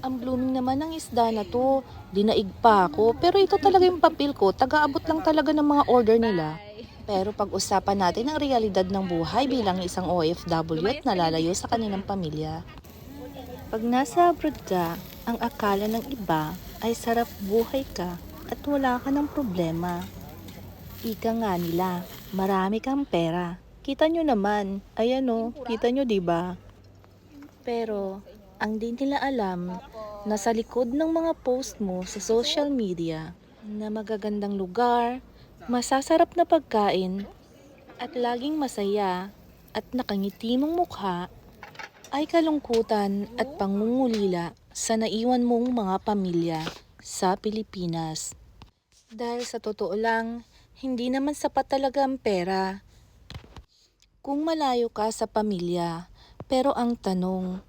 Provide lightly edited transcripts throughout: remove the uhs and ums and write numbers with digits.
Ang blooming naman ng isda na to. Dinaig pa ako. Pero ito talaga yung papel ko. Taga-abot lang talaga ng mga order nila. Pero pag-usapan natin ang realidad ng buhay bilang isang OFW at nalalayo sa kanilang pamilya. Pag nasa abroad ka, ang akala ng iba ay sarap buhay ka at wala ka ng problema. Ika nga nila, marami kang pera. Kita nyo naman, ayan o, kita nyo diba? Pero, ang di nila alam, nasa likod ng mga post mo sa social media, na magagandang lugar, masasarap na pagkain, at laging masaya, at nakangiti mong mukha, ay kalungkutan at pangungulila sa naiwan mong mga pamilya sa Pilipinas. Dahil sa totoo lang, hindi naman sapat talaga ang pera kung malayo ka sa pamilya. Pero ang tanong,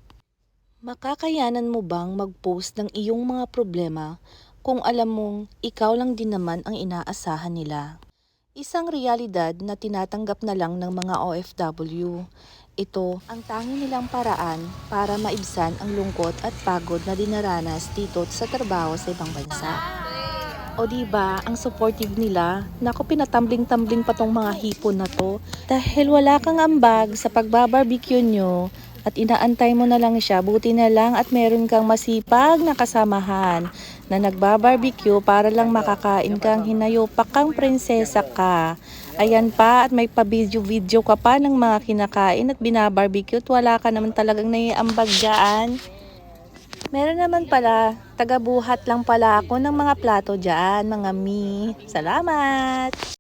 makakayanan mo bang mag-post ng iyong mga problema kung alam mong ikaw lang din naman ang inaasahan nila? Isang realidad na tinatanggap na lang ng mga OFW. Ito ang tanging nilang paraan para maibsan ang lungkot at pagod na dinaranas dito sa trabaho sa ibang bansa. O diba, ang supportive nila, naku pinatumbling-tumbling pa tong mga hipon na to. Dahil wala kang ambag sa pagbabarbecue nyo at inaantay mo na lang siya, buti na lang at meron kang masipag na kasamahan na nagbabarbecue para lang makakain kang hinayopak kang prinsesa ka. Ayan pa at may pa-video-video ka pa ng mga kinakain at binabarbecue at wala ka naman talagang naiambag dyan. Meron naman pala, taga-buhat lang pala ako ng mga plato dyan, mga mi. Salamat!